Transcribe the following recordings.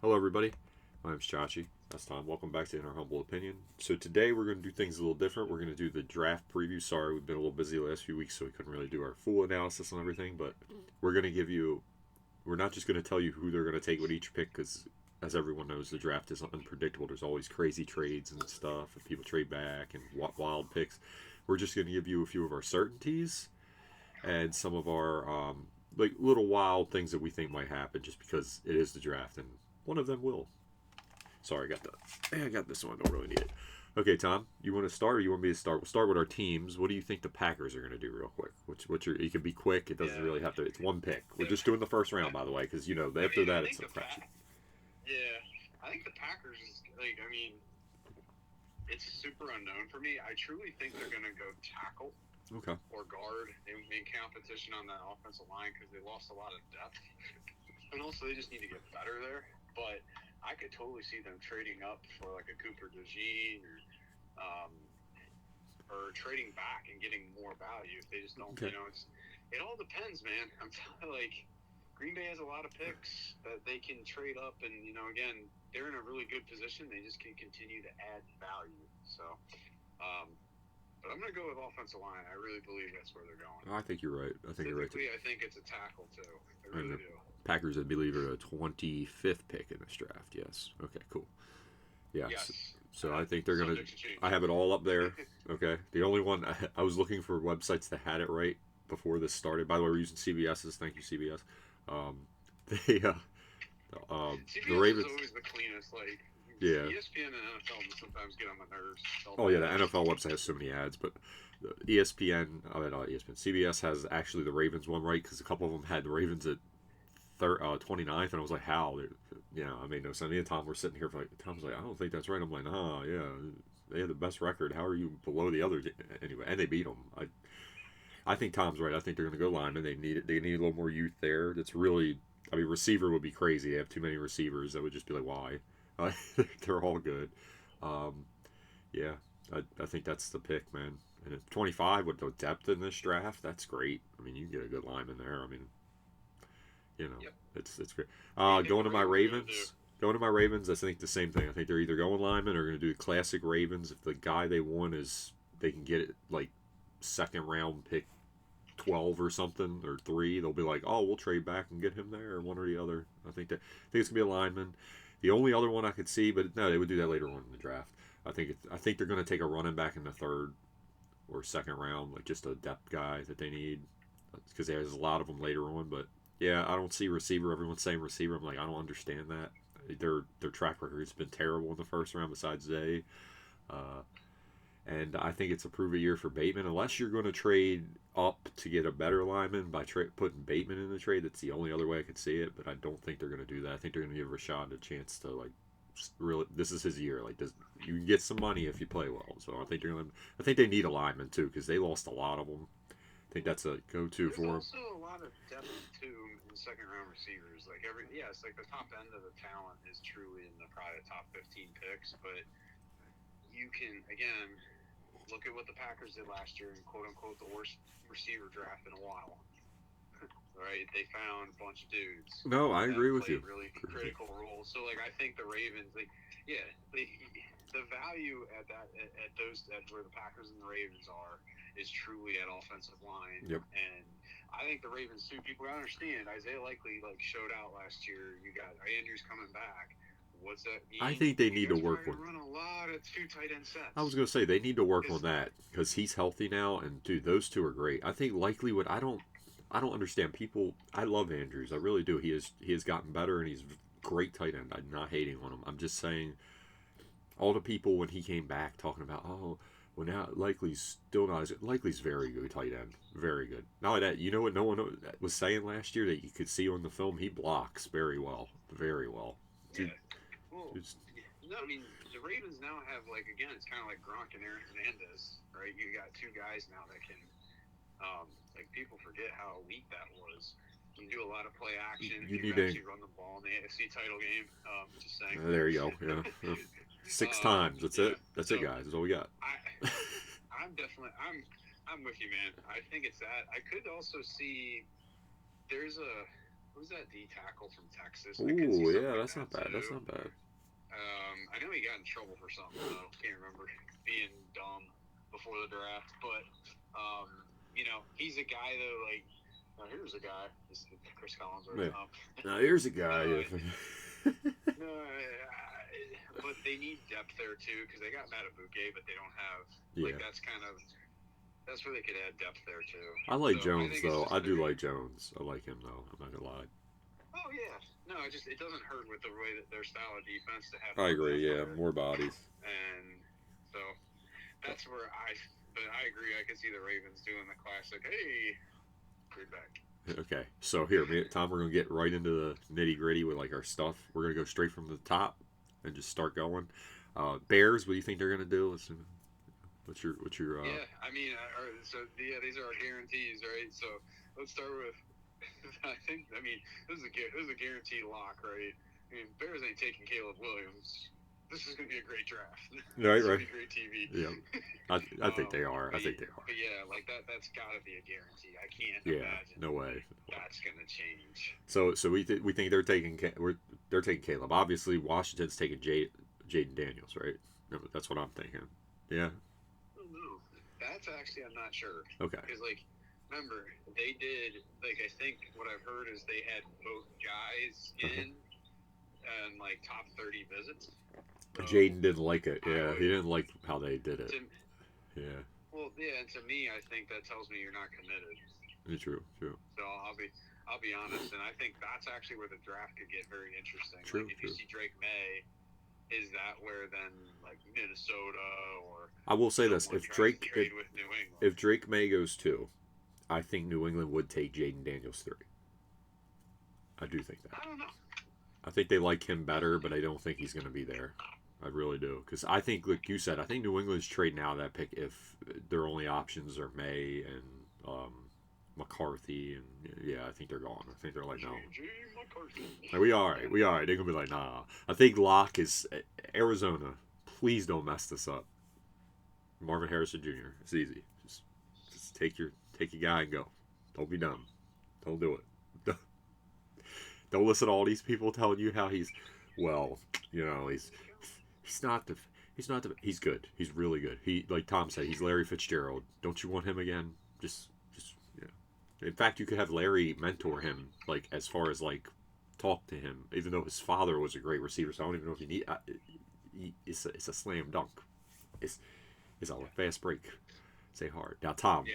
Hello, everybody. My name's Chachi. That's Tom. Welcome back to In Our Humble Opinion. So today we're going to do things a little different. We're going to do the draft preview. Sorry, we've been a little busy the last few weeks, so we couldn't really do our full analysis on everything. But we're going to give you. We're not just going to tell you who they're going to take with each pick, because as everyone knows, the draft is unpredictable. There's always crazy trades and stuff, and people trade back and wild picks. We're just going to give you a few of our certainties and some of our like little wild things that we think might happen, just because it is the draft, and one of them will. Sorry, I got this one. Don't really need it. Okay, Tom, you want to start, or you want me to start? We'll start with our teams. What do you think the Packers are going to do, real quick? What's your? You can be quick. It doesn't really have to. It's one pick. We're just doing the first round, by the way, because after that it's a crapshoot. Yeah, I think the Packers is like. I mean, it's super unknown for me. I truly think they're going to go tackle Okay. or guard in competition on that offensive line because they lost a lot of depth, and also they just need to get better there. But I could totally see them trading up for like a Cooper DeJean or trading back and getting more value if they just don't. Okay. It all depends, man. I'm telling you, like Green Bay has a lot of picks that they can trade up, and again, they're in a really good position. They just can continue to add value. So, but I'm going to go with offensive line. I really believe that's where they're going. I think you're right. I think you're right. I think it's a tackle too. I really do. Packers, I believe, are a 25th pick in this draft. Yes. Okay. Cool. Yeah. Yes. So I think they're gonna. I have it all up there. Okay. The only one I was looking for websites that had it right before this started. By the way, we're using CBS's. Thank you, CBS. They CBS the Ravens. is always the cleanest. Like Yeah. ESPN and NFL sometimes get on my nerves. Oh yeah, the NFL website has so many ads, but the ESPN, not ESPN, CBS has actually the Ravens one right, because a couple of them had the Ravens at 29th, and I was like, how? I made no sense. Me and Tom were sitting here for Tom's like, I don't think that's right. I'm like, nah, yeah, they had the best record. How are you below the others anyway? And they beat them. I think Tom's right. I think they're going to go lineman. They need it. They need a little more youth there. That's really, I mean, receiver would be crazy. They have too many receivers. That would just be like, why? They're all good. Um, yeah, I think that's the pick, man. And at 25 with the depth in this draft, that's great. I mean, you can get a good lineman there. I mean, Yep. it's great. Going to my Ravens. Going to my Ravens, I think the same thing. I think they're either going lineman or going to do classic Ravens. If the guy they want is, they can get it like second round pick 12 or something, or 3, they'll be like, oh, we'll trade back and get him there, or one or the other. I think it's gonna be a lineman. The only other one I could see, but no, they would do that later on in the draft. I think they're going to take a running back in the third or second round, like just a depth guy that they need, because there's a lot of them later on. But yeah, I don't see receiver. Everyone's saying receiver. I'm like, I don't understand that. Their track record's been terrible in the first round. Besides Zay, uh, and I think it's a prove a year for Bateman. Unless you're going to trade up to get a better lineman by putting Bateman in the trade, that's the only other way I could see it. But I don't think they're going to do that. I think they're going to give Rashad a chance to like really. This is his year. Like this, you can get some money if you play well. So I think they're going to. I think they need a lineman too, because they lost a lot of them. I think that's a go-to for them. There's also a lot of depth too in second round receivers. Like it's like the top end of the talent is truly in the probably top 15 picks, but you can again look at what the Packers did last year in quote unquote the worst receiver draft in a while. Right? They found a bunch of dudes. No, I agree with you. Really critical roles. So like I think the Ravens, the value at where the Packers and the Ravens are is truly at offensive line. Yep. And I think the Ravens too. People gotta understand Isaiah Likely showed out last year. You got Andrews coming back. What's that mean? I think they need to work on. Run a lot of 2 tight end sets. I was gonna say they need to work on that, because he's healthy now, and dude, those two are great. I think Likely would. I don't understand people. I love Andrews. I really do. He has gotten better, and he's great tight end. I'm not hating on him. I'm just saying, all the people when he came back talking about, oh, well now Likely's still not as Likely's very good tight end, very good. Not only that, you know what no one was saying last year that you could see on the film, he blocks very well, very well. Dude, yeah. Well, no, I mean the Ravens now have again, it's kind of like Gronk and Aaron Hernandez, right? You got 2 guys now that can. People forget how elite that was. You do a lot of play action. You need to run the ball in the AFC title game. Just saying. There you go. Yeah. 6 times. That's it. That's it, guys. That's all we got. I'm definitely. I'm with you, man. I think it's that. I could also see there's a who's that D tackle from Texas? McKenzie, Ooh, something yeah, like that's that not bad. That's too. not bad. I know he got in trouble for something though. Can't remember, being dumb before the draft. But he's a guy though. Like, here's a guy. This is Chris Collinsworth. Yeah. Now here's a guy. No, no, but they need depth there too because they got Matabuke, but they don't have Yeah. that's where they could add depth there too. I like So I Jones think it's though. just I do like Jones. I like him though. I'm not gonna lie. Oh yeah, no, it doesn't hurt with the way that their style of defense to have. I More agree. depth Yeah, there. more bodies. And so that's where but I agree. I could see the Ravens doing the classic. Hey, trade back. Okay, so here, me and Tom, we're gonna get right into the nitty gritty with like our stuff. We're gonna go straight from the top and just start going. Bears, what do you think they're gonna do? What's your Yeah, I mean, these are our guarantees, right? So let's start with. I mean, this is a guaranteed lock, right? I mean, Bears ain't taking Caleb Williams. This is gonna be a great draft. Right, This is right. gonna be great TV. Yeah, I think they are. I think they are. But yeah, like that's got to be a guarantee. I can't Yeah, imagine. no way. That's gonna change. So we think they're taking Caleb. Obviously, Washington's taking Jaden Daniels, right? No, that's what I'm thinking. Yeah. No, that's actually I'm not sure. Okay. Because remember they did I think what I've heard is they had both guys in and top 30 visits. So Jaden didn't like it. Yeah, he didn't like how they did it. Yeah. Well, yeah, and to me, I think that tells me you're not committed. True. So I'll be honest, and I think that's actually where the draft could get very interesting. True. If you see Drake May, is that where then Minnesota or I will say this: if Drake May goes 2, I think New England would take Jaden Daniels 3. I do think that. I don't know. I think they like him better, but I don't think he's going to be there. I really do. Because I think, like you said, I think New England's trading out that pick if their only options are May and McCarthy. And yeah, I think they're gone. I think they're like, no. Like, we all right. They're going to be like, nah. I think Locke is Arizona. Please don't mess this up. Marvin Harrison Jr. It's easy. Just take your guy and go. Don't be dumb. Don't do it. Don't listen to all these people telling you how he's he's good. He's really good. He, like Tom said, he's Larry Fitzgerald. Don't you want him again? Just yeah. In fact, you could have Larry mentor him, like as far as talk to him, even though his father was a great receiver. So I don't even know if you need. It's a slam dunk. It's a fast break. Say hard. Now, Tom,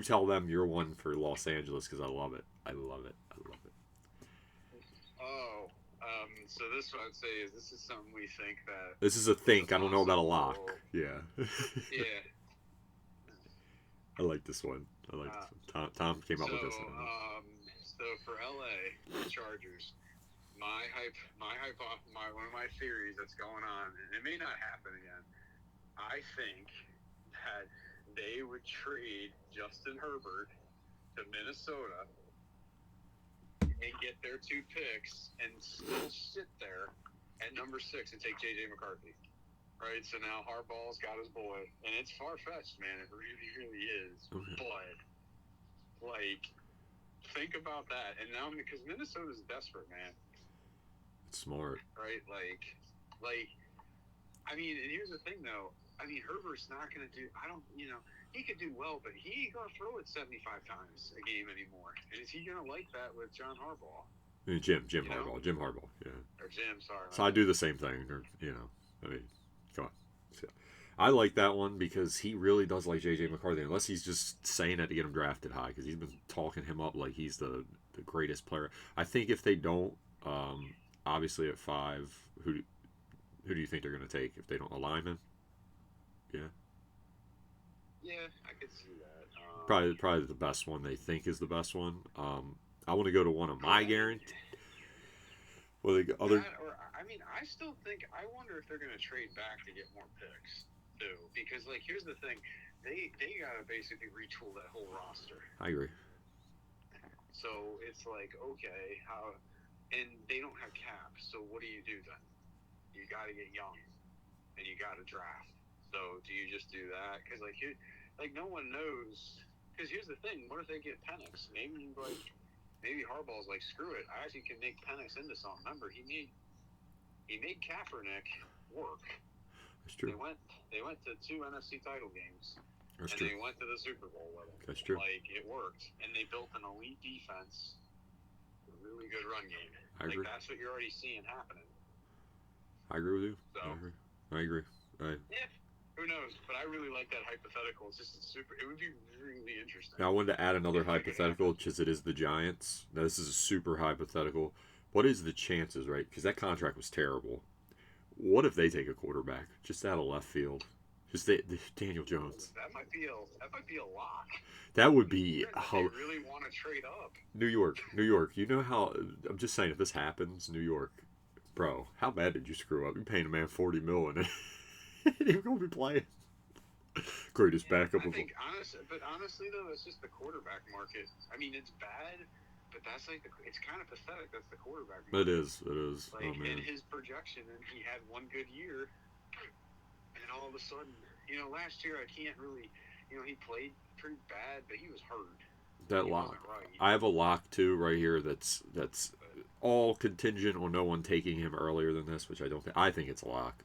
tell them you're one for Los Angeles because I love it. I love it. Oh, so this what I'd say is this is something we think that. This is a think. I don't know about a lock. Yeah. Yeah. I like this one. This one. Tom came up with this one. So for LA Chargers, one of my theories that's going on, and it may not happen again. I think that they would trade Justin Herbert to Minnesota and get their 2 picks and still sit there at number 6 and take J.J. McCarthy. Right? So now Harbaugh's got his boy. And it's far-fetched, man. It really, really is. Okay. But, think about that. And now, because Minnesota's desperate, man. It's smart. Right? I mean, and here's the thing, though. I mean, Herbert's not going to do he could do well, but he ain't going to throw it 75 times a game anymore. And is he going to like that with John Harbaugh? Jim Harbaugh. Jim Harbaugh, yeah. Or Jim, sorry. So I do the same thing. I mean, come on. So, I like that one because he really does like J.J. McCarthy, unless he's just saying it to get him drafted high, because he's been talking him up like he's the greatest player. I think if they don't, obviously at 5, who do you think they're going to take if they don't align him? Yeah. Yeah, I could see that. Probably the best one they think is the best one. I want to go to one of my guarantees. Well, the other. I still think. I wonder if they're going to trade back to get more picks too, because here's the thing, they got to basically retool that whole roster. I agree. So it's okay, how, and they don't have cap. So what do you do then? You got to get young, and you got to draft. So do you just do that? Because no one knows. Because here's the thing: what if they get Penix? Maybe maybe Harbaugh's like, screw it. I actually can make Penix into something. Remember, he made Kaepernick work. That's true. They went to 2 NFC title games. That's and true. they went to the Super Bowl with him. That's true. Like, it worked. And they built an elite defense, a really good run game. I agree. That's what you're already seeing happening. I agree with you. So, I agree. Yeah, who knows? But I really like that hypothetical. It's just it would be really interesting. Now, I wanted to add another hypothetical, because it is the Giants. Now, this is a super hypothetical. What is the chances, right? Because that contract was terrible. What if they take a quarterback just out of left field? Just Daniel Jones. That might be a lock. That would be they really want to trade up. New York. You know how? I'm just saying, if this happens, New York, bro, how bad did you screw up? You're paying a man $40 million, and you're gonna be playing. Greatest backup of all. Honestly though, that's just the quarterback market. I mean, it's bad, but that's like it's kind of pathetic. That's the quarterback market. It is. Like, oh man. In his projection, and he had one good year, and all of a sudden, last year I can't really, he played pretty bad, but he was hurt. That lock. Right. I have a lock too right here. That's all contingent on no one taking him earlier than this, which I don't think. I think it's a lock.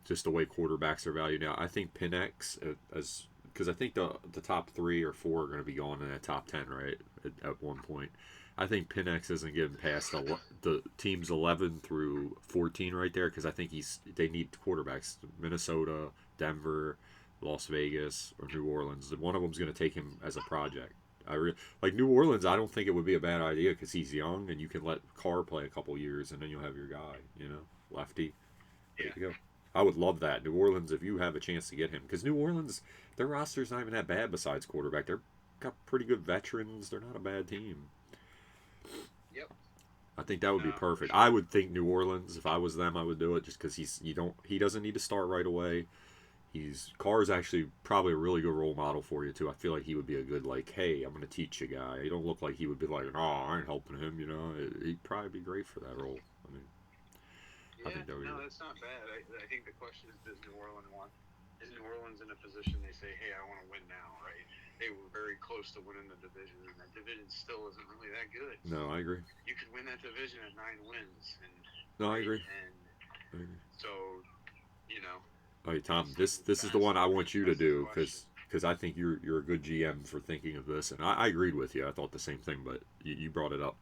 Just the way quarterbacks are valued now. I think Penix, because I think the top 3 or 4 are going to be gone in that top 10, right? At one point. I think Penix isn't getting past the teams 11 through 14 right there, because I think they need quarterbacks. Minnesota, Denver, Las Vegas, or New Orleans. One of them's going to take him as a project. Like New Orleans, I don't think it would be a bad idea, because he's young and you can let Carr play a couple years and then you'll have your guy, lefty. There you go. I would love that. New Orleans, if you have a chance to get him. Because New Orleans, their roster's not even that bad besides quarterback. They've got pretty good veterans. They're not a bad team. Yep. I think that would be perfect. I would think New Orleans, if I was them, I would do it, just because he doesn't need to start right away. Carr's actually probably a really good role model for you too. I feel like he would be a good, like, hey, I'm going to teach you guy. He don't look like he would be like, oh, I ain't helping him. He'd probably be great for that role. I mean, yeah, I think that would be that's not bad. I think the question is, is New Orleans in a position they say, hey, I want to win now, right? They were very close to winning the division, and that division still isn't really that good. No, I agree. You could win that division at 9 wins. No, I agree. And so, All right, Tom, this is the one I want you to do, because I think you're a good GM for thinking of this, and I agreed with you. I thought the same thing, but you brought it up.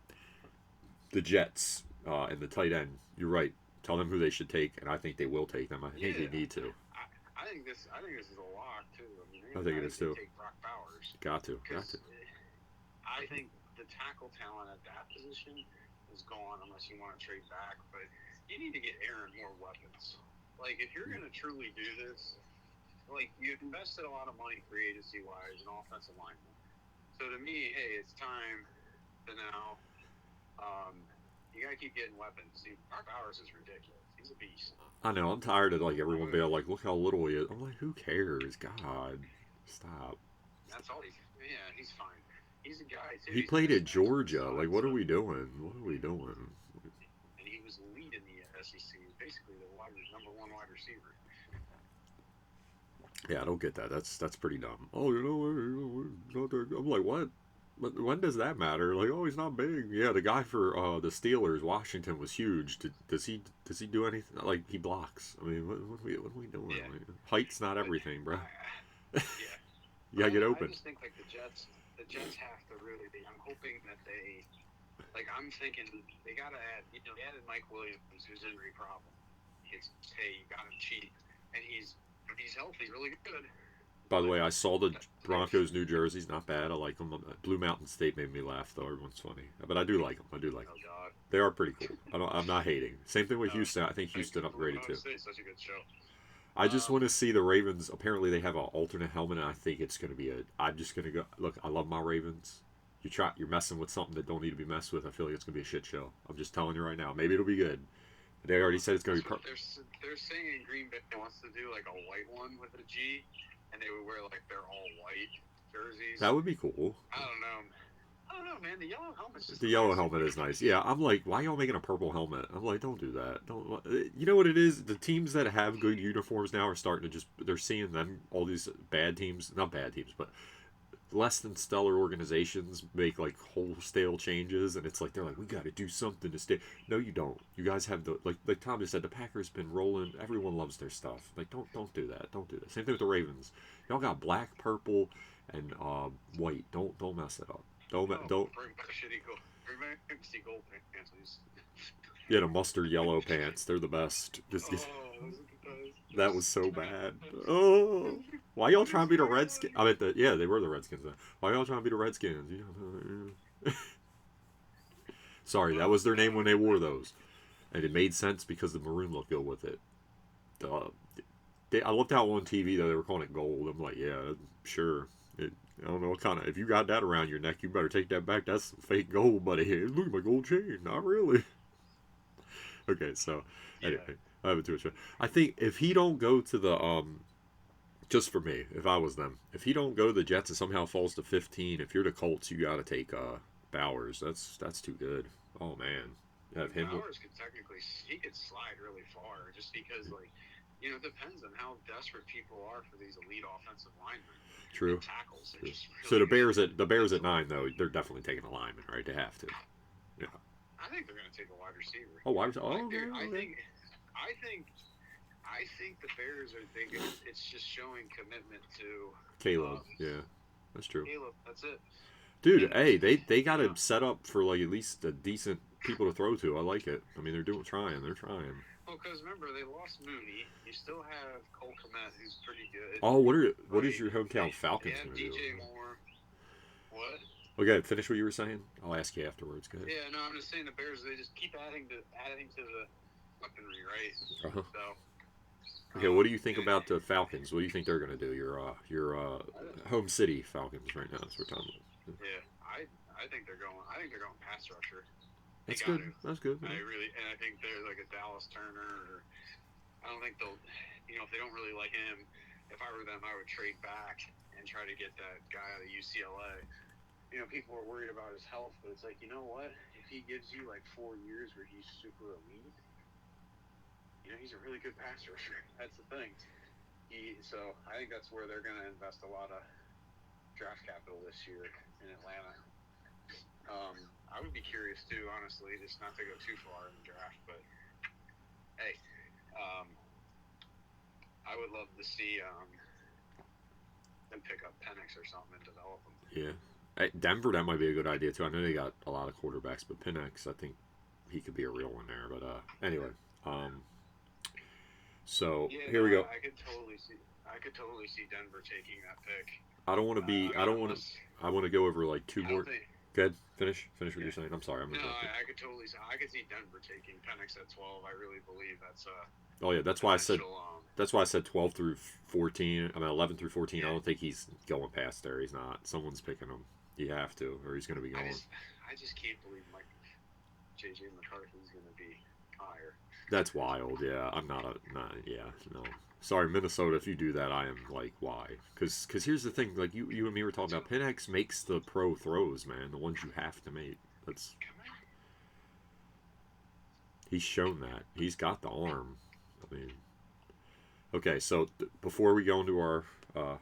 The Jets and the tight end, you're right. Tell them who they should take, and I think they will take them. I think they need to. I think this is a lock too. I think it is too. Take Brock Bowers. Got to. I think the tackle talent at that position is gone unless you want to trade back. But you need to get Aaron more weapons. Like, if you're going to truly do this, like, you've invested a lot of money free agency-wise and offensive linemen. So to me, hey, it's time to now. You got to keep getting weapons. See, Brock Bowers is ridiculous. He's a beast. I know. I'm tired of, like, everyone being like, look how little he is. I'm like, who cares? God, stop. That's all he's fine. He's a guy, too. He played at Georgia. Like, what are we doing? And he was elite in the SEC. Basically the number 1 wide receiver. Yeah, I don't get that. That's pretty dumb. Oh, I'm like, what? But when does that matter? Like, oh, he's not big. Yeah, the guy for the Steelers, Washington, was huge. Does he do anything? Like, he blocks. I mean, what are we doing? Yeah. Like, height's not everything, bro. Yeah. You gotta get open. I just think, like, the Jets have to really be. I'm hoping that they, like, I'm thinking they gotta add. They added Mike Williams, who's injury problem. It's, hey, you got him cheap, and he's healthy, really good. By the way, I saw the Broncos New Jersey's not bad. I like them. Blue Mountain State made me laugh though. Everyone's funny, but I do like them. Oh God. They are pretty cool. I'm not hating. Same thing with Houston. I think Houston upgraded too. State's such a good show. I just want to see the Ravens. Apparently, they have an alternate helmet, and I think it's going to be I'm just going to go. Look, I love my Ravens. You're messing with something that don't need to be messed with. I feel like it's going to be a shit show. I'm just telling you right now. Maybe it'll be good. They already said it's going to be. They're saying Green Bay wants to do like a white one with a G, and they would wear like their all white jerseys. That would be cool. I don't know, man. The yellow helmet's just the yellow helmet is nice. Yeah, I'm like, why y'all making a purple helmet? I'm like, don't do that. Don't. You know what it is? The teams that have good uniforms now are starting to they're seeing them, all these bad teams, not bad teams, but less than stellar organizations make like wholesale changes, and it's like they're like, we got to do something to stay. No, you don't. You guys have the like Tom just said, the Packers been rolling. Everyone loves their stuff. Like don't do that. Don't do that. Same thing with the Ravens. Y'all got black, purple, and white. Don't mess it up. Don't. Bring back shitty gold. Bring back empty gold pants, please. Yeah, the mustard yellow pants. They're the best. Oh, those are the best. That was so bad. Oh, why y'all trying to be the Redskins? I mean, yeah, they were the Redskins. Why y'all trying to be the Redskins? Sorry, that was their name when they wore those, and it made sense because the maroon looked good with it. I looked out on TV though; they were calling it gold. I'm like, yeah, sure. I don't know what kind of. If you got that around your neck, you better take that back. That's fake gold, buddy. Hey, look at my gold chain. Not really. Okay, so anyway, I haven't too much fun. I think if he don't go to the just for me, if I was them, if he don't go to the Jets and somehow falls to 15, if you're the Colts, you got to take Bowers. That's too good. Oh man, have him. Bowers could technically he could slide really far just because like it depends on how desperate people are for these elite offensive linemen. True. And tackles. True. Just really so the Bears at 9 though, they're definitely taking a lineman, right? They have to. Yeah. I think they're going to take a wide receiver. Oh, wide receiver. Oh, okay. Okay. I think the Bears are thinking it's just showing commitment to Caleb. Yeah, that's true. Caleb, that's it. Dude, hey, they got him set up for like at least a decent people to throw to. I like it. I mean, they're trying. Well, because remember they lost Mooney. You still have Cole Kmet, who's pretty good. Oh, what is your hometown Falcons going to do? DJ Moore. What? Okay, finish what you were saying. I'll ask you afterwards. Go ahead. Yeah, no, I'm just saying the Bears. They just keep adding to the weaponry, right? Uh-huh. So. Okay, what do you think about the Falcons? What do you think they're going to do? Your home city Falcons right now. That's what we're talking about. Yeah, I think they're going. I think they're going pass rusher. That's good. That's good. I think they're like a Dallas Turner. Or I don't think they'll. If they don't really like him, if I were them, I would trade back and try to get that guy out of UCLA. People are worried about his health, but it's like, you know what? If he gives you like 4 years where he's super elite, he's a really good pass rusher. That's the thing. So I think that's where they're going to invest a lot of draft capital this year in Atlanta. I would be curious too, honestly, just not to go too far in the draft, but hey, I would love to see them pick up Penix or something and develop them. Yeah. Denver, that might be a good idea too. I know they got a lot of quarterbacks, but Penix, I think he could be a real one there. But anyway, so here we go. I could totally see Denver taking that pick. I don't want to be. I don't want to. I want to go over like two more. Good. Finish what you're saying. I'm sorry. I could totally. I could see Denver taking Penix at 12. I really believe that's Oh yeah, that's why I said. That's why I said 12 through 14. I mean 11 through 14. Yeah. I don't think he's going past there. He's not. Someone's picking him. You have to, or he's going to be going. I just can't believe J.J. McCarthy's going to be higher. That's wild. Yeah, I'm not. Yeah, no. Sorry, Minnesota. If you do that, I am like, why? Because here's the thing. Like you and me were talking about. Penix makes the pro throws, man. The ones you have to make. He's shown that. He's got the arm. I mean. Okay, so before we go into our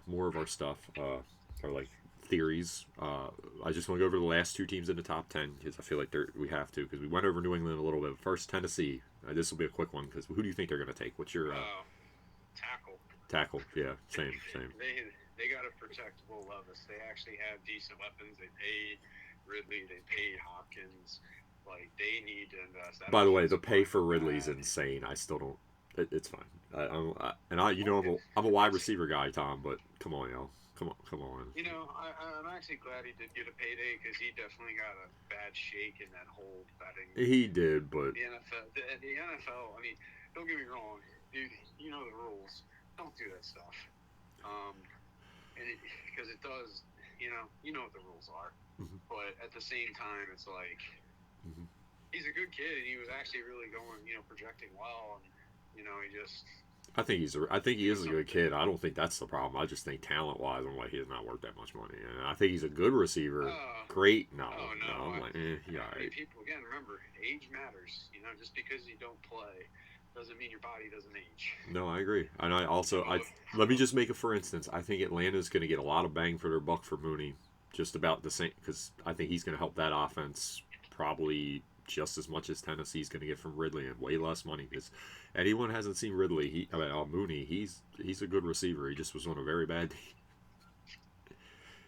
more of our stuff, our like theories, I just want to go over the last two teams in the top 10 because I feel like we have to because we went over New England a little bit. First, Tennessee. This will be a quick one because who do you think they're going to take? What's your tackle? Tackle, yeah, same. They got to protect Will Levis. They actually have decent weapons. They paid Ridley. They paid Hopkins. Like they need to invest. By the way, the pay for Ridley's insane. I still don't. It's fine. I'm a wide receiver guy, Tom. But come on, yo. Come on. I'm actually glad he did get a payday because he definitely got a bad shake in that whole betting. He did, but the NFL. I mean, don't get me wrong, dude. You know the rules. Don't do that stuff. Because it does. You know what the rules are. Mm-hmm. But at the same time, it's like he's a good kid, and he was actually really going, projecting well, and he just. I think he is a good kid. I don't think that's the problem. I just think talent-wise, I'm like, he's not worth that much money. And I think he's a good receiver. Great. No. I'm like, yeah, all right. People, again, remember, age matters. Just because you don't play doesn't mean your body doesn't age. No, I agree. And I also, let me just make it for instance. I think Atlanta's going to get a lot of bang for their buck for Mooney, just about the same, because I think he's going to help that offense probably just as much as Tennessee's going to get from Ridley, and way less money. Because anyone hasn't seen Ridley, Mooney, he's a good receiver. He just was on a very bad team.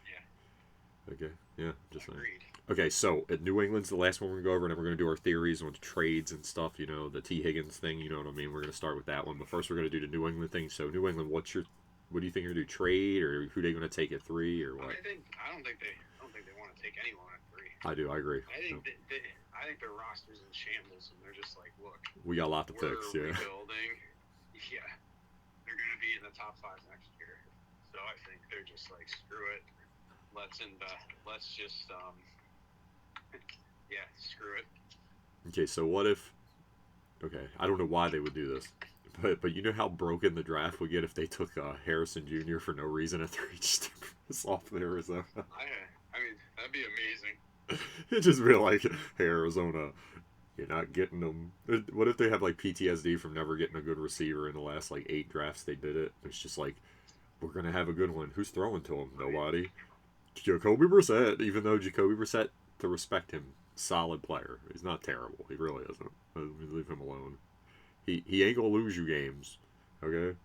Yeah. Okay. Yeah. Just saying. Agreed. Okay, so at New England's the last one we're going to go over, and then we're going to do our theories on trades and stuff, the T. Higgins thing, you know what I mean? We're going to start with that one, but first we're going to do the New England thing. So New England, what do you think you're going to do, trade, or who they going to take at 3, or what? I don't think they want to take anyone at 3. I do, I agree. I think I think their roster's in shambles, and they're just like, look, we got a lot to fix, yeah. Rebuilding. Yeah, they're going to be in the top 5 next year, so I think they're just like, screw it, let's just yeah, screw it. Okay, so what if? Okay, I don't know why they would do this, but you know how broken the draft would get if they took Harrison Jr. for no reason at 3, just to piss off Arizona. I mean, that'd be amazing. It'd just be like, hey, Arizona, you're not getting them. What if they have like PTSD from never getting a good receiver in the last like 8 drafts they did it? It's just like, we're gonna have a good one. Who's throwing to him? Nobody. Jacoby Brissett, even though Jacoby Brissett, to respect him, solid player. He's not terrible. He really isn't. Leave him alone. He ain't gonna lose you games. Okay,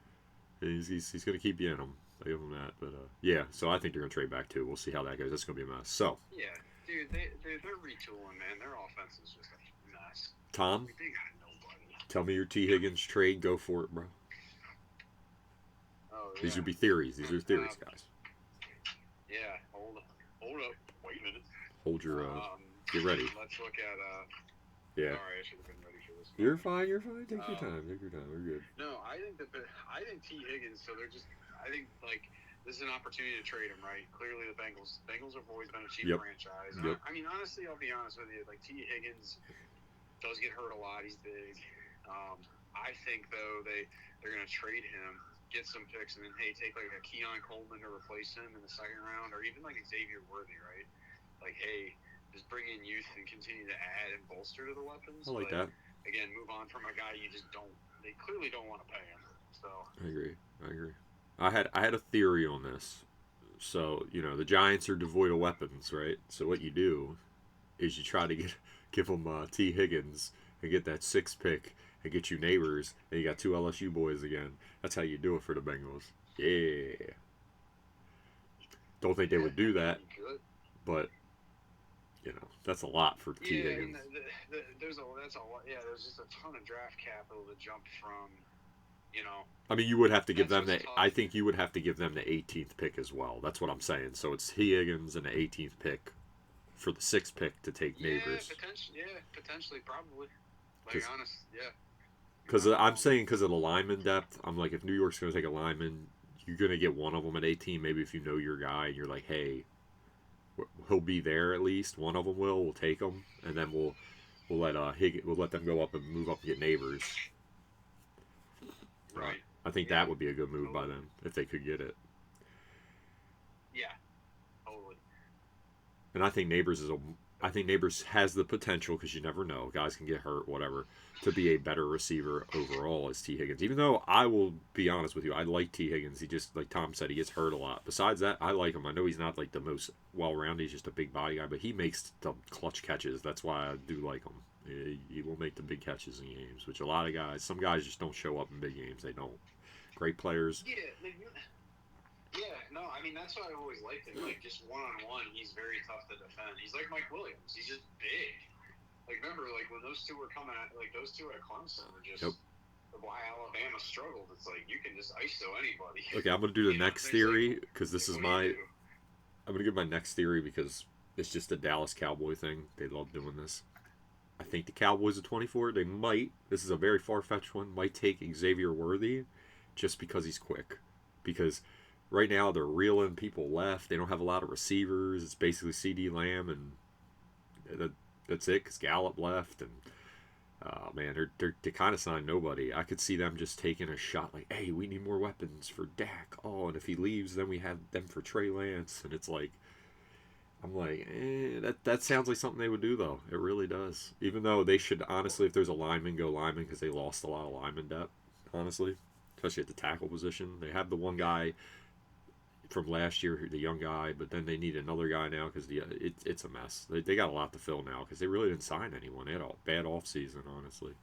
he's gonna keep you in them. I give him that. But yeah. So I think they're gonna trade back too. We'll see how that goes. That's gonna be a mess. So yeah, dude, they're retooling, man. Their offense is just a mess. Tom, they got nobody. Tell me your T. Higgins trade. Go for it, bro. Oh, yeah. These would be theories. These are theories, guys. Yeah. Hold up. Wait a minute. Hold your get ready. Let's look at yeah. Sorry, I should have been ready for this. You're fine. Take your time. We're good. No, I think T. Higgins. So they're just. I think like this is an opportunity to trade him, right? Clearly, the Bengals have always been a cheap franchise. Yep. I mean, honestly, I'll be honest with you. Like T. Higgins does get hurt a lot. He's big. I think though they're gonna trade him, get some picks, and then take like a Keon Coleman to replace him in the 2nd round, or even like Xavier Worthy, right? Like, hey, just bring in youth and continue to add and bolster to the weapons. I like that. Again, move on from a guy you just don't. They clearly don't want to pay him. So I agree. I had a theory on this. So the Giants are devoid of weapons, right? So what you do is you try to give them T. Higgins and get that 6th pick and get you Neighbors, and you got 2 LSU boys again. That's how you do it for the Bengals. Yeah. Don't think they would do that, but that's a lot for T. Higgins. There's a lot. Yeah, there's just a ton of draft capital to jump from. I mean, you would have to give them I think you would have to give them the 18th pick as well. That's what I'm saying. So it's T. Higgins and the 18th pick for the 6th pick to take Neighbors. Potentially, probably. Like, honest, yeah. Because I'm saying because of the lineman depth, I'm like, if New York's going to take a lineman, you're going to get one of them at 18. Maybe if you know your guy and you're like, hey, he'll be there at least. One of them will. We'll take him, and then we'll let we'll let them go up and move up and get Neighbors. Right. I think that would be a good move by them if they could get it. Yeah. Totally. And I think Neighbors has the potential, because you never know, guys can get hurt, whatever, to be a better receiver overall as T. Higgins. Even though I will be honest with you, I like T. Higgins. He just, like Tom said, he gets hurt a lot. Besides that, I like him. I know he's not like the most well-rounded. He's just a big body guy, but he makes the clutch catches. That's why I do like him. He will make the big catches in games, which a lot of guys, some guys just don't show up in big games. They don't. Great players. Yeah, no, I mean, that's why I've always liked him. Like, just one-on-one, he's very tough to defend. He's like Mike Williams. He's just big. Like, remember, like, when those two were coming at, like, those two at Clemson were just why Alabama struggled. It's like, you can just ISO anybody. Okay, I'm going to do the next theory, because this is I'm going to give my next theory because it's just a Dallas Cowboy thing. They love doing this. I think the Cowboys at 24, they might, this is a very far-fetched one, might take Xavier Worthy just because he's quick. Because right now they're reeling people left. They don't have a lot of receivers. It's basically CD Lamb, and that's it, because Gallup left. And, man, they kind of signed nobody. I could see them just taking a shot like, hey, we need more weapons for Dak. Oh, and if he leaves, then we have them for Trey Lance. And it's like, I'm like, that sounds like something they would do though. It really does. Even though they should honestly, if there's a lineman, go lineman because they lost a lot of lineman depth. Honestly, especially at the tackle position, they have the one guy from last year, the young guy, but then they need another guy now because it's a mess. They got a lot to fill now because they really didn't sign anyone. They had a bad off season, honestly.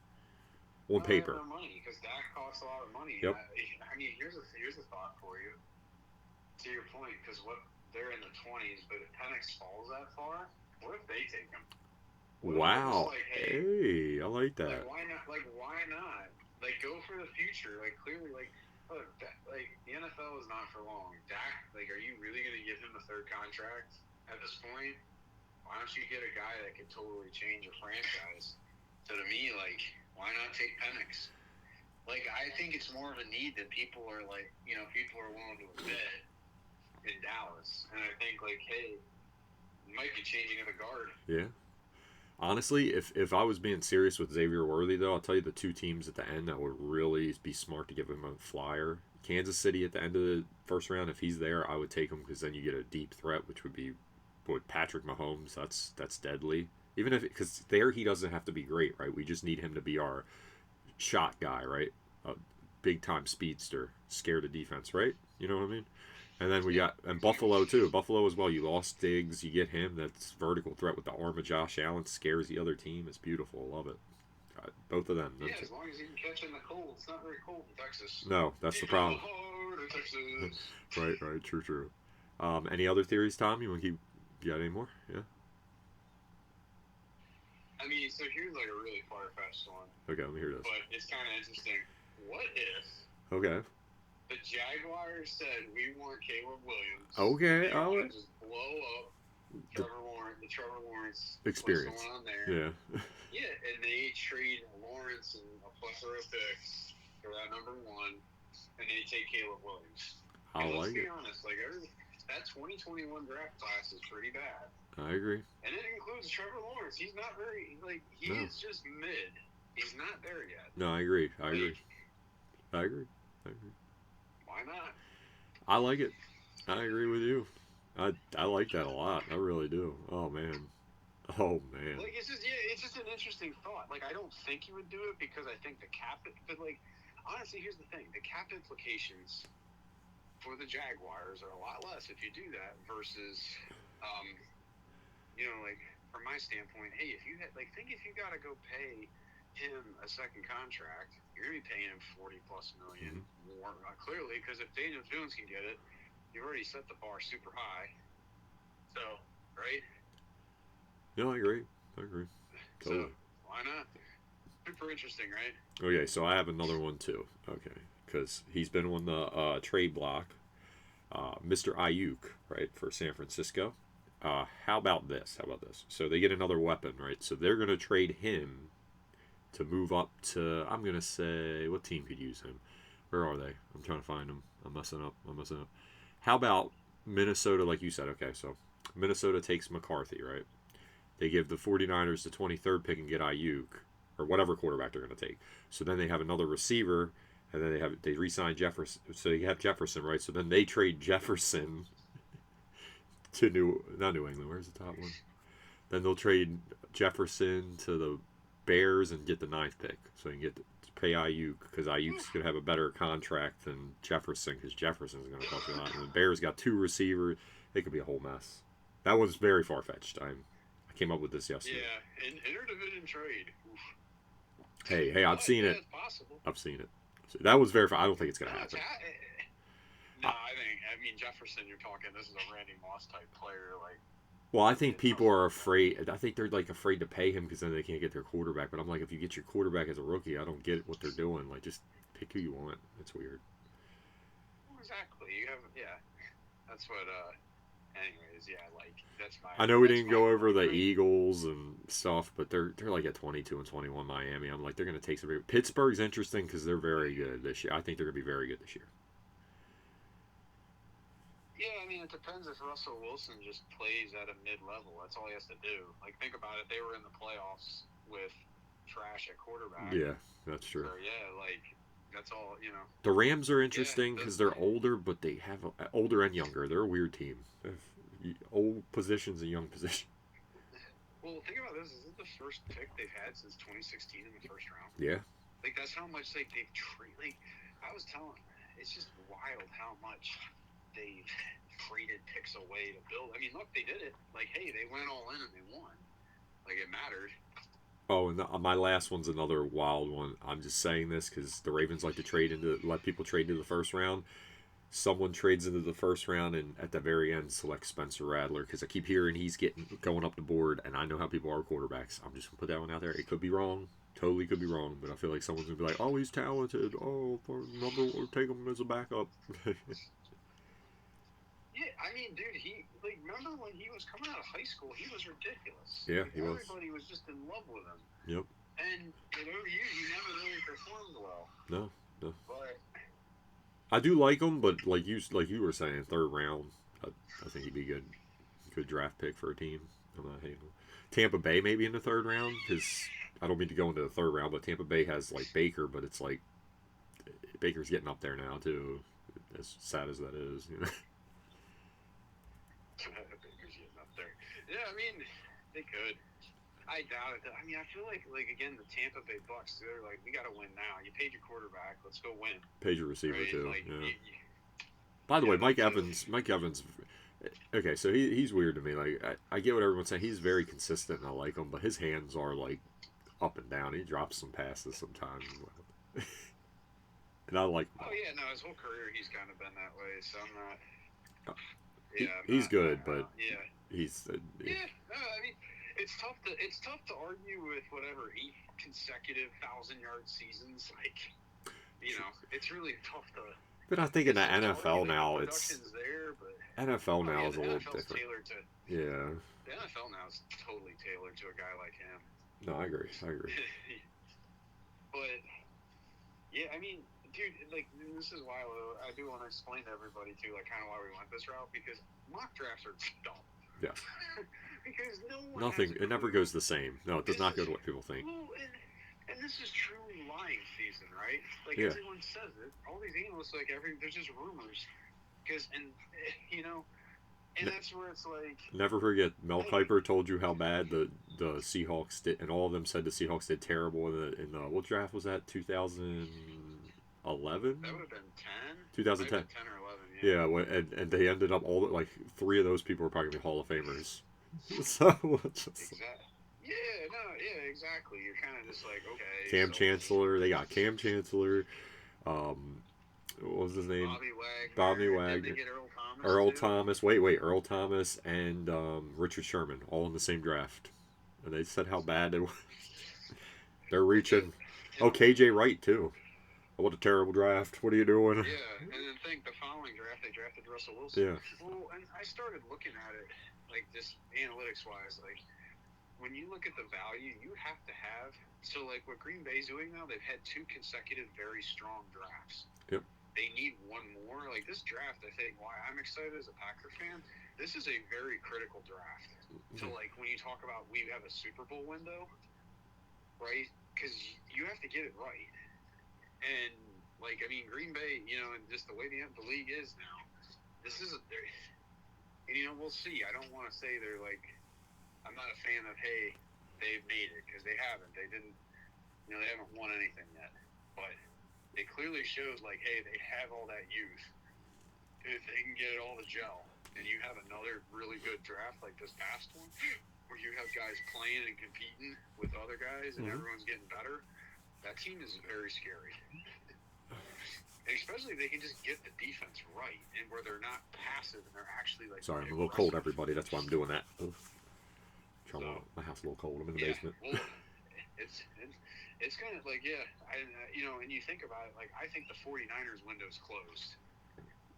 On Well, they have paper. no money because Dak costs a lot of money. Yep. I mean, here's a thought for you. To your point, because what they're in the 20s, but if Penix falls that far, what if they take him? What Wow. Like, hey, I like that. Like, why not? Like, why not? Like, go for the future. Like, clearly, look, like the NFL is not for long. Dak, like, are you really going to give him a third contract at this point? Why don't you get a guy that could totally change a franchise? So to me, like, why not take Penix? Like, I think it's more of a need that people are like, people are willing to admit in Dallas, and I think like, hey, you might be changing of the guard. Yeah. Honestly, if I was being serious with Xavier Worthy, though, I'll tell you the two teams at the end that would really be smart to give him a flyer. Kansas City at the end of the first round, if he's there, I would take him because then you get a deep threat, which would be with Patrick Mahomes. That's deadly. Even if because there he doesn't have to be great, right? We just need him to be our shot guy, right? A big time speedster, scare the defense, right? You know what I mean? And then we got and Buffalo too. Buffalo as well. You lost Diggs, you get him. That's vertical threat with the arm of Josh Allen. Scares the other team. It's beautiful. Love it. Both of them. Yeah, as long as you can catch in the cold. It's not very cold in Texas. No, that's the problem. Right. True. Any other theories, Tom? You got any more? Yeah. I mean, so here's like a really far-fetched one. Okay, let me hear this. But it's kind of interesting. What if? Okay. The Jaguars said we want Caleb Williams. Okay. They want to just blow up the Trevor Lawrence experience. What's going on there. Yeah. Yeah, and they trade Lawrence and a plethora of picks for that number one, and they take Caleb Williams. Let's be honest, like that 2021 draft class is pretty bad. I agree. And it includes Trevor Lawrence. He's not very is just mid. He's not there yet. No, I agree. I agree. Why not? I like it. I agree with you. I like that a lot. I really do. Oh man. Like it's just an interesting thought. Like I don't think he would do it because I think the cap. But like honestly, here's the thing: the cap implications for the Jaguars are a lot less if you do that versus, like from my standpoint, hey, if you had think if you got to go pay him a second contract, you're gonna be paying him $40+ million more clearly because if Daniel Jones can get it, you've already set the bar super high. So right. No, I agree. Totally. So why not? Super interesting, right? Okay, so I have another one too. Okay, because he's been on the trade block. Mr. Ayuk, right, for San Francisco. How about this? So they get another weapon, right? So they're going to trade him to move up to, I'm going to say, what team could use him? Where are they? I'm trying to find them. I'm messing up. How about Minnesota, like you said? Okay, so Minnesota takes McCarthy, right? They give the 49ers the 23rd pick and get Ayuk, or whatever quarterback they're going to take. So then they have another receiver, and then they re-sign Jefferson. So you have Jefferson, right? So then they trade Jefferson to not New England. Where's the top one? Then they'll trade Jefferson to the Bears and get the 9th pick. So you can get to pay Ayuk because Ayuk's going to have a better contract than Jefferson because Jefferson's going to cost a lot. And the Bears got 2 receivers. It could be a whole mess. That was very far-fetched. I came up with this yesterday. Yeah, an interdivision trade. Oof. Hey, I've seen it. It's possible. I've seen it. So that was very. I don't think it's gonna happen. I mean Jefferson. You're talking. This is a Randy Moss type player. Well, I think people are afraid. I think they're afraid to pay him because then they can't get their quarterback. But I'm like, if you get your quarterback as a rookie, I don't get what they're doing. Just pick who you want. It's weird. Exactly. You have That's what. Anyways, that's my. I know we didn't go over the Eagles and stuff, but they're at 22-21 Miami. I'm like, they're going to take some. Pittsburgh's interesting because they're very good this year. I think they're going to be very good this year. Yeah, I mean, it depends if Russell Wilson just plays at a mid-level. That's all he has to do. Think about it. They were in the playoffs with trash at quarterback. Yeah, that's true. So, that's all, The Rams are interesting because they're older, but they have older and younger. They're a weird team. old positions and young positions. Well, think about this. Is it the first pick they've had since 2016 in the first round? Yeah. Like, that's how much, like, they've like, I was telling, it's just wild how much they've traded picks away to build. I mean, look, they did it. Like, hey, they went all in and they won. Like, it mattered. Oh, and my last one's another wild one. I'm just saying this because the Ravens like to let people trade into the first round. Someone trades into the first round and at the very end selects Spencer Rattler because I keep hearing he's going up the board, and I know how people are quarterbacks. I'm just gonna put that one out there. It could be wrong, totally could be wrong, but I feel like someone's gonna be like, "Oh, he's talented. Oh, for number, or take him as a backup." Yeah, I mean, dude, remember when he was coming out of high school? He was ridiculous. Yeah, he was. Everybody was just in love with him. Yep. And at OU, he never really performed well. No. But I do like him, but like you were saying, third round, I think he'd be good draft pick for a team. I'm not hating him. Tampa Bay maybe in the third round because I don't mean to go into the third round, but Tampa Bay has like Baker, but it's like Baker's getting up there now too. As sad as that is, you know. Baker's getting up there. Yeah, I mean, they could. I doubt it. I mean, I feel like again, the Tampa Bay Bucks, they're like, we got to win now. You paid your quarterback. Let's go win. Paid your receiver, right? Too. Like, yeah. By the way, Mike Evans. Okay, so he's weird to me. Like, I get what everyone's saying. He's very consistent, and I like him, but his hands are, like, up and down. He drops some passes sometimes. And I like him. Oh, yeah, no, his whole career he's kind of been that way, so I'm not... He's good, but he's... Yeah, no, I mean... It's tough to argue with whatever 8 consecutive 1,000-yard seasons. Like, you know, it's really tough to. But I think in the NFL now, there, but NFL now is a little NFL's different. Tailored to, yeah. The NFL now is totally tailored to a guy like him. No, I agree. But yeah, I mean, dude, like this is why I do want to explain to everybody too, like kind of why we went this route because mock drafts are dumb. Yeah. Because nothing. It never goes the same. No, it does not go to what people think. Well, and this is truly lying season, right? Like everyone says it. All these analysts, like there's just rumors. And that's where it's like. Never forget, Mel Kiper told you how bad the Seahawks did, and all of them said the Seahawks did terrible in the what draft was that? 2011. That would have been 10. 2010. 10 or 11. Yeah, and they ended up like 3 of those people were probably Hall of Famers. So exactly. You're kind of just like, okay. Cam Chancellor. They got Cam Chancellor. What was his name? Bobby Wagner. Did they get Earl Thomas. Wait. Earl Thomas and Richard Sherman all in the same draft. And they said how bad they were. They're reaching. Oh, KJ Wright, too. What a terrible draft. What are you doing? Yeah, and then the following draft, they drafted Russell Wilson. Yeah. Well, and I started looking at it. Like just analytics-wise, like when you look at the value, you have to have. So like what Green Bay's doing now, they've had 2 consecutive very strong drafts. Yep. They need one more. Like this draft, I think why I'm excited as a Packer fan. This is a very critical draft. So like when you talk about we have a Super Bowl window, right? Because you have to get it right. And like I mean Green Bay, and just the way the league is now, this is and we'll see. I don't want to say they're like, I'm not a fan of, hey, they've made it, because they haven't. They didn't, they haven't won anything yet. But it clearly shows, like, hey, they have all that youth. If they can get it all to gel, and you have another really good draft like this past one, where you have guys playing and competing with other guys, and everyone's getting better, that team is very scary. And especially if they can just get the defense right, and where they're not passive and they're actually like. Sorry, I'm a little cold, everybody. That's why I'm doing that. My house is a little cold. I'm in the basement. Well, it's kind of like and you think about it, like I think the 49ers window's closed.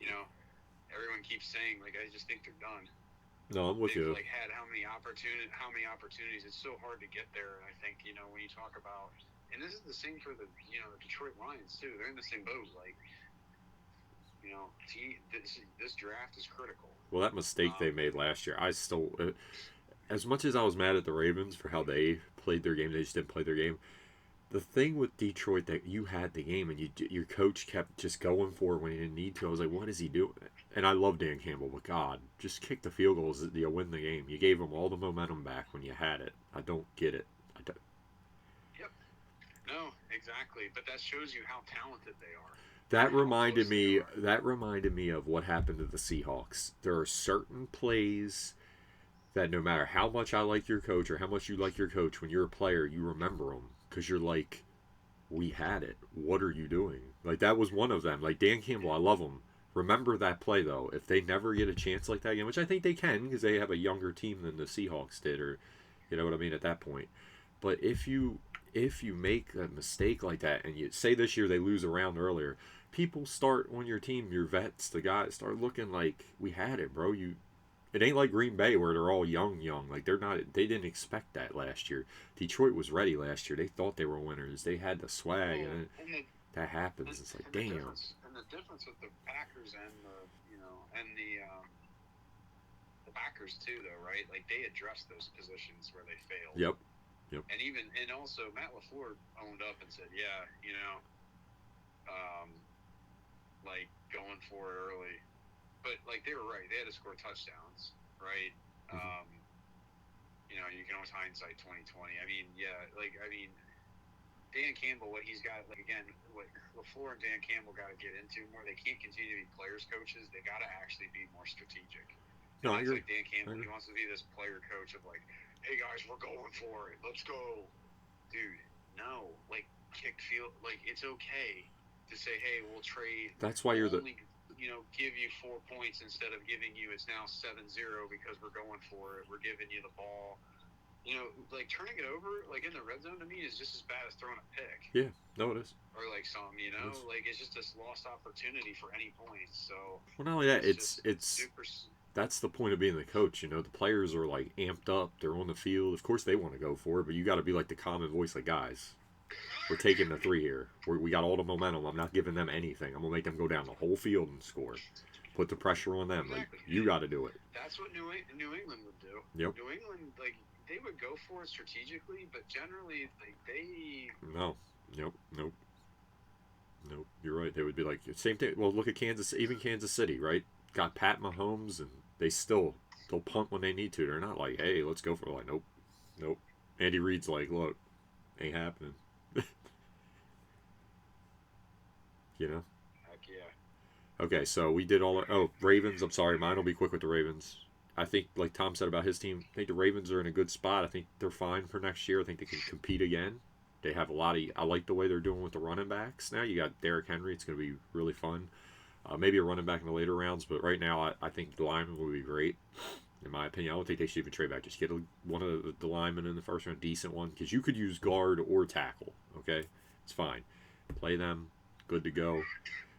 Everyone keeps saying like I just think they're done. No, I'm with you. Like had how many opportunities? It's so hard to get there. And I think when you talk about. And this is the same for the Detroit Lions too. They're in the same boat. Like, this draft is critical. Well, that mistake they made last year, I still, as much as I was mad at the Ravens for how they played their game, they just didn't play their game. the thing with Detroit that you had the game and your coach kept just going for it when he didn't need to. I was like, what is he doing? And I love Dan Campbell, but God, just kick the field goals. You'll win the game. You gave them all the momentum back when you had it. I don't get it. I don't. Yep. No, exactly. But that shows you how talented they are. That reminded me. That reminded me of what happened to the Seahawks. There are certain plays that no matter how much I like your coach or how much you like your coach, when you're a player, you remember them because you're like, we had it. What are you doing? Like, that was one of them. Like, Dan Campbell, I love him. Remember that play, though. If they never get a chance like that again, which I think they can because they have a younger team than the Seahawks did, or, you know what I mean, at that point. But if you make a mistake like that, and you say this year they lose a round earlier, people start on your team, your vets, the guys, start looking like, we had it, bro. It ain't like Green Bay where they're all young. Like, they didn't expect that last year. Detroit was ready last year. They thought they were winners. They had the swag, and that happens. It's like, damn. And the difference with the Packers and the Packers too, though, right? Like, they addressed those positions where they failed. Yep. And also Matt LaFleur owned up and said, yeah, like, going for it early. But, like, they were right. They had to score touchdowns, right? Mm-hmm. You can always hindsight 2020. Dan Campbell, what he's got, like, again, what LaFleur and Dan Campbell got to get into more, they can't continue to be players coaches. They got to actually be more strategic. No, I agree. Like Dan Campbell, he wants to be this player coach of, like, hey, guys, we're going for it. Let's go. Dude, no. Like, kick field. Like, it's okay to say, hey, we'll trade. That's why you're only, give you 4 points instead of giving you, it's now 7-0 because we're going for it. We're giving you the ball. Like, turning it over, like, in the red zone to me is just as bad as throwing a pick. Yeah, no, it is. Or, like, like, it's just this lost opportunity for any points. So, well, not only that, it's super. That's the point of being the coach. The players are, like, amped up. They're on the field. Of course, they want to go for it, but you got to be like the common voice, like, guys, we're taking the 3 here. We got all the momentum. I'm not giving them anything. I'm gonna make them go down the whole field and score. Put the pressure on them. Exactly. Like, you got to do it. That's what New England would do. Yep. New England, like, they would go for it strategically, but generally, like, they. No. Nope. You're right. They would be like same thing. Well, look at even Kansas City, right? Got Pat Mahomes, and they'll punt when they need to. They're not like, hey, let's go for it. Like, nope. Andy Reid's like, look, ain't happening. Heck yeah. Okay, so we did all. Ravens. I'm sorry, mine will be quick with the Ravens. I think, like Tom said about his team, I think the Ravens are in a good spot. I think they're fine for next year. I think they can compete again. They have a lot of. I like the way they're doing with the running backs now. You got Derrick Henry. It's going to be really fun. Maybe a running back in the later rounds, but right now I think the lineman will be great. In my opinion, I don't think they should even trade back. Just get one of the linemen in the first round, decent one, because you could use guard or tackle. Okay, it's fine. Play them. Good to go.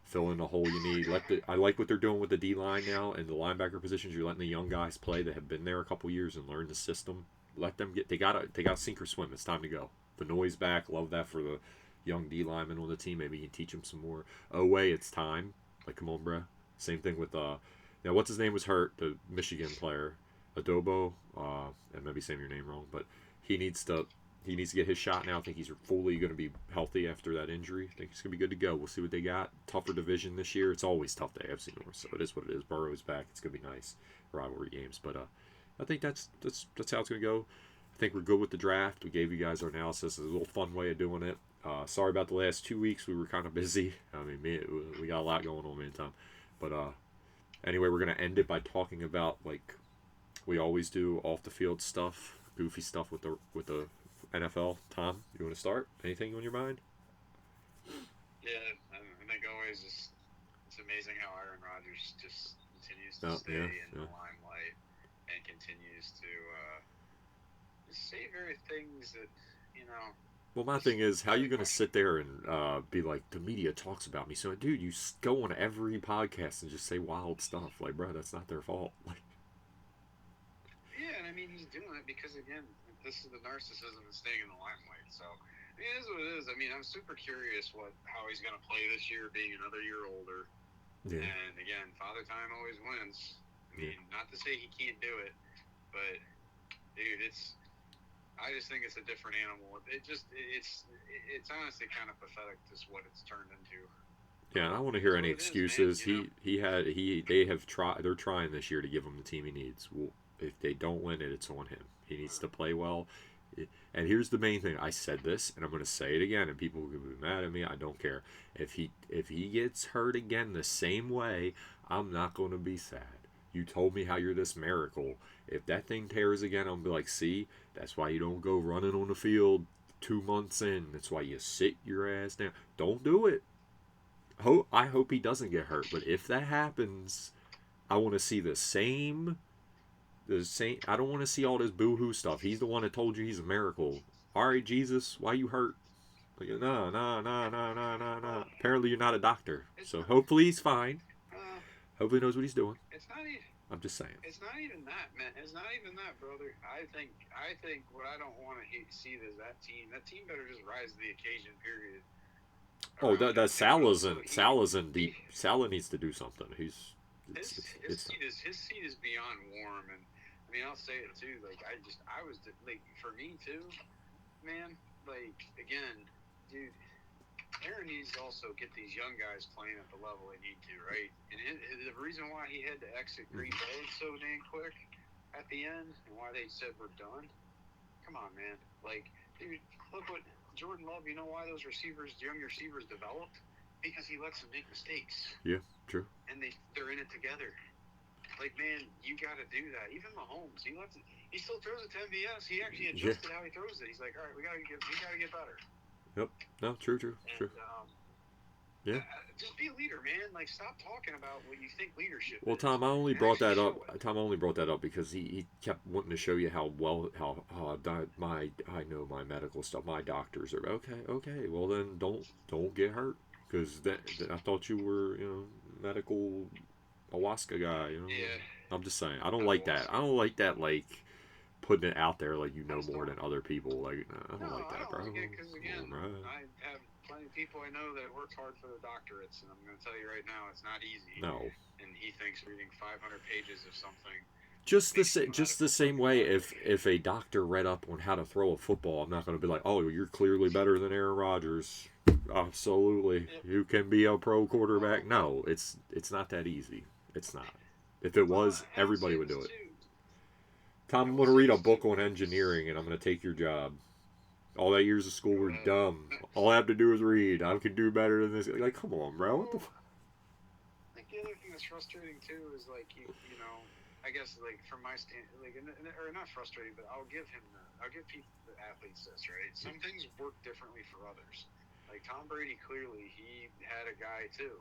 Fill in the hole you need. I like what they're doing with the D line now and the linebacker positions. You're letting the young guys play that have been there a couple years and learn the system. Let them get. They got sink or swim. It's time to go. The noise back. Love that for the young D lineman on the team. Maybe you can teach them some more. Oweh, it's time. Like, come on, bruh. Same thing with now. What's his name was hurt? The Michigan player, Adobo. I may be saying your name wrong, but he needs to get his shot now. I think he's fully going to be healthy after that injury. I think he's going to be good to go. We'll see what they got. Tougher division this year. It's always tough to AFC North, so it is what it is. Burrow's back. It's going to be nice rivalry games, but I think that's how it's going to go. I think we're good with the draft. We gave you guys our analysis. It's a little fun way of doing it. Sorry about the last 2 weeks. We were kind of busy. I mean, we got a lot going on meantime. But anyway, we're going to end it by talking about, like we always do, off the field stuff, goofy stuff with the NFL. Tom, you want to start? Anything on your mind? Yeah, I think always it's amazing how Aaron Rodgers just continues to stay in the limelight and continues to say very things that, Well, my thing is, how you going to sit there and be like, the media talks about me? So, dude, you go on every podcast and just say wild stuff. Like, bro, that's not their fault. Like, yeah, and I mean, he's doing it because, again, this is the narcissism and staying in the limelight. So, I mean, it is what it is. I mean, I'm super curious how he's going to play this year, being another year older. Yeah. And, again, Father Time always wins. I mean, not to say he can't do it, but, dude, I just think it's a different animal. It's honestly kind of pathetic, just what it's turned into. Yeah, I But don't want to it hear is any what it is, man. excuses. They have tried. They're trying this year to give him the team he needs. Well, if they don't win it, it's on him. He needs to play well. And here's the main thing. I said this, and I'm going to say it again. And people will be mad at me. I don't care. If he gets hurt again the same way, I'm not going to be sad. You told me how you're this miracle. If that thing tears again, I'll be like, see, that's why you don't go running on the field 2 months in. That's why you sit your ass down. Don't do it. I hope he doesn't get hurt, but if that happens, I want to see the same. I don't want to see all this boo-hoo stuff. He's the one that told you he's a miracle. All right, Jesus, why you hurt? Like, no, no, no, no, no, no, no. Well, Apparently, you're not a doctor, it's so not. hopefully he's fine. Uh, Hopefully, he knows what he's doing. it's not even. I'm just saying. It's not even that, man. It's not even that, brother. I think what I don't want to see is that team. That team better just rise to the occasion. Period. Oh, Around that him, and Salah's also in. Salah's in he deep. Salah needs to do something. his It's time. his seat is beyond warm, and I mean I'll say it too. Like I was like for me too, man. Like again, dude. Aaron needs to also get these young guys playing at the level they need to, right? And the reason why he had to exit Green Bay so dang quick at the end, and why they said we're done. Come on, man. Like, dude, look what Jordan Love. You know why those young receivers, developed? Because he lets them make mistakes, Yeah, true. and they're in it together. Like, man, you got to do that. Even Mahomes, he still throws it to MVS. He actually adjusted how he throws it. He's like, all right, we got to get better. Yep. No, true. And Yeah. just be a leader, man. Like, stop talking about what you think leadership Well, is. Tom, I only And brought actually that show up. it. Tom only brought that up because he kept wanting to show you how well I know my medical stuff. My doctors are okay. Well, then don't get hurt because I thought you were medical ayahuasca guy. Yeah. I'm just saying I don't like that. I don't like that putting it out there like you I know just more don't. than other people. Like I don't No, like I that, don't bro. like it because, again, Come on, bro. I have plenty of people I know that worked hard for their doctorates, and I'm going to tell you right now, it's not easy. No. And he thinks reading 500 pages of something. Just the same way if a doctor read up on how to throw a football, I'm not going to be like, oh, you're clearly better than Aaron Rodgers. Absolutely, Yep. you can be a pro quarterback. No, it's not that easy. It's not. If it was, And I'll everybody say would this do it. too. Tom, I I'm will going to say read a this book too. on engineering, and I'm going to take your job. All that years of school were Uh, dumb. All I have to do is read. I can do better than this. Like, come on, bro. What the? I think the other thing that's frustrating too is like you know, I guess like from my stand, like or not frustrating, but I'll give people the athletes this, right. Some things work differently for others. Like Tom Brady, clearly he had a guy too,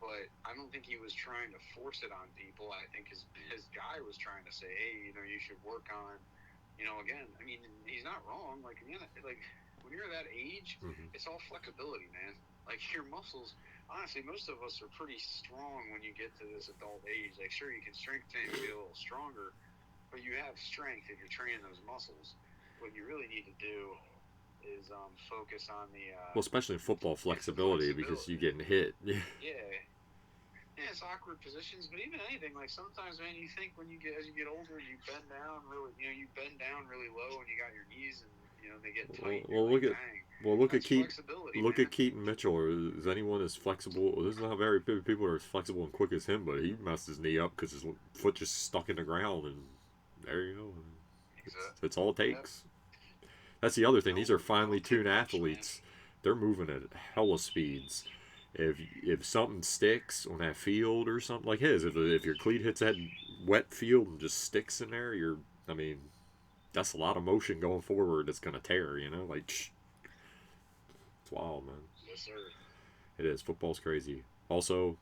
but I don't think he was trying to force it on people. I think his guy was trying to say, hey, you should work on, again. I mean, he's not wrong. Like like when you're that age, Mhm. it's all flexibility, man. Like your muscles. Honestly, most of us are pretty strong when you get to this adult age. Like, sure, you can strength train and get a little stronger, but you have strength if you're training those muscles. What you really need to do is focus on the Well, especially in football, it's the flexibility because you getting hit. Yeah. Yeah, it's awkward positions, but even anything, like sometimes, man, you think as you get older, you bend down really low, and you got your knees, and they get tight. Well, You're look like, at dang, look at that's Keaton. flexibility, Look man. at Keaton Mitchell. Is anyone as flexible? There's not very many people are as flexible and quick as him, but he messed his knee up because his foot just stuck in the ground, and there you go. It's all it takes. That's the other thing. These are finely tuned athletes. They're moving at hella speeds. If something sticks on that field or something like his, if your cleat hits that wet field and just sticks in there, I mean, that's a lot of motion going forward. That's gonna tear. Like it's wild, man. Yes, sir. It is. Football's crazy. Also,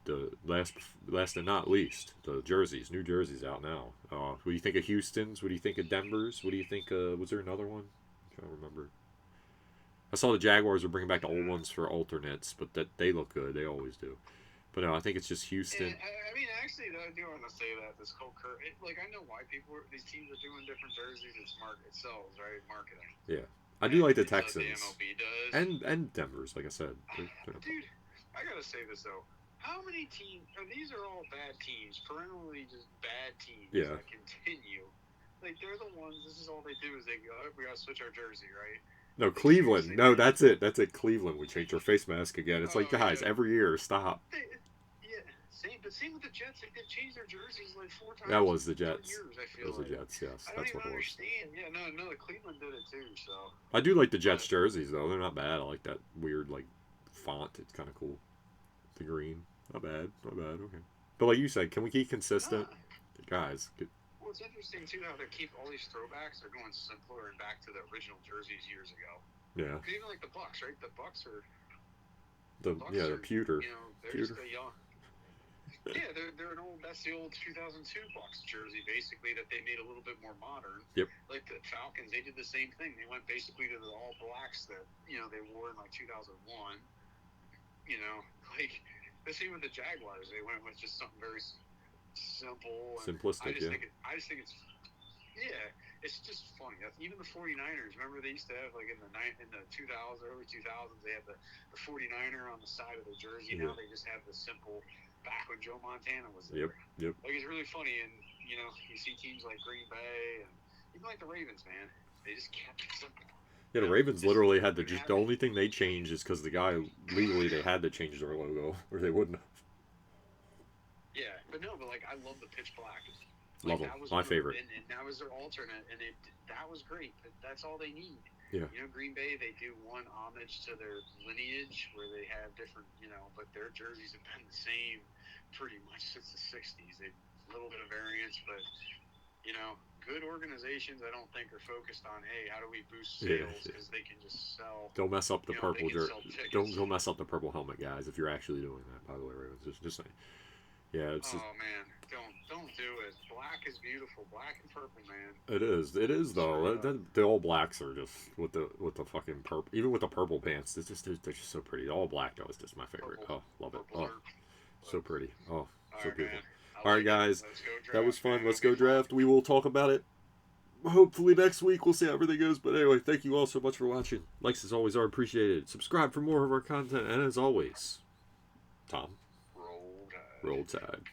the last and not least, the jerseys, new jerseys out now. What do you think of Houston's? What do you think of Denver's? What do you think? Was there another one? I'm trying to remember. I saw the Jaguars were bringing back the old ones for alternates, but that they look good. They always do. But no, I think it's just Houston. Yeah, I mean, actually, I do want to say that this whole like I know why these teams are doing different jerseys. It's it sells, right? Marketing. Yeah, I do like the It's what Texans the MLB does. and Denver's. Like I said, Dude, I gotta say this though. How many teams? These are all bad teams, perennially just bad teams Yeah. that continue. like they're the ones. This is all they do is they go, oh, we gotta switch our jersey, right? No, Cleveland. No, that's it. That's it. Cleveland. We changed our face mask again. It's like, guys, Yeah. every year, stop. Yeah, same with the Jets. Like, they've changed their jerseys like 4 times. That was the in Jets. Years, I feel That was like. the Jets. Yes, I don't that's even what it was. understand. Yeah, no, the Cleveland did it too. So I do like the Jets jerseys though. They're not bad. I like that weird like font. It's kind of cool. The green. Not bad. Not bad. Okay. But like you said, can we keep consistent, guys? Well, it's interesting too how they keep all these throwbacks. They're going simpler and back to the original jerseys years ago. Yeah. Even like the Bucks, right? The Bucks are the pewter. You know, they're pewter. just a young. Yeah, they're an old. That's the old 2002 Bucks jersey, basically that they made a little bit more modern. Yep. Like the Falcons, they did the same thing. They went basically to the all blacks that they wore in like 2001. You know, like the same with the Jaguars. They went with just something very simple. Simplistic. I just think it's. Yeah, it's just funny. Even the 49ers, remember they used to have like in the 2000s, early 2000s, they had the 49er on the side of the jersey. Yeah. Now they just have the simple back when Joe Montana was there. Yep. Like it's really funny, and you see teams like Green Bay and even like the Ravens, man. They just kept it simple. Yeah, the Ravens literally had the only thing they changed is because the guy legally they had to change their logo or they wouldn't have. Yeah, but like I love the pitch black. Love them. My favorite. And that was their alternate, and that was great. But that's all they need. Yeah. Green Bay, they do one homage to their lineage where they have different, but their jerseys have been the same pretty much since the 60s. They a little bit of variance, but, good organizations I don't think are focused on, hey, how do we boost sales because they can just sell. Don't mess up the purple jersey. Don't mess up the purple helmet, guys, if you're actually doing that, by the way, Ravens. Just saying. Yeah, it's man, don't do it. Black is beautiful. Black and purple, man. It is though. The all blacks are just with the fucking purple. Even with the purple pants, they're just so pretty. The all black though is just my favorite. Purple, love it. Purple So pretty. So beautiful. Man. All right, guys, that was fun. Man. Let's go draft. We will talk about it. Hopefully next week we'll see how everything goes. But anyway, thank you all so much for watching. Likes as always are appreciated. Subscribe for more of our content, and as always, Tom. Roll Tide.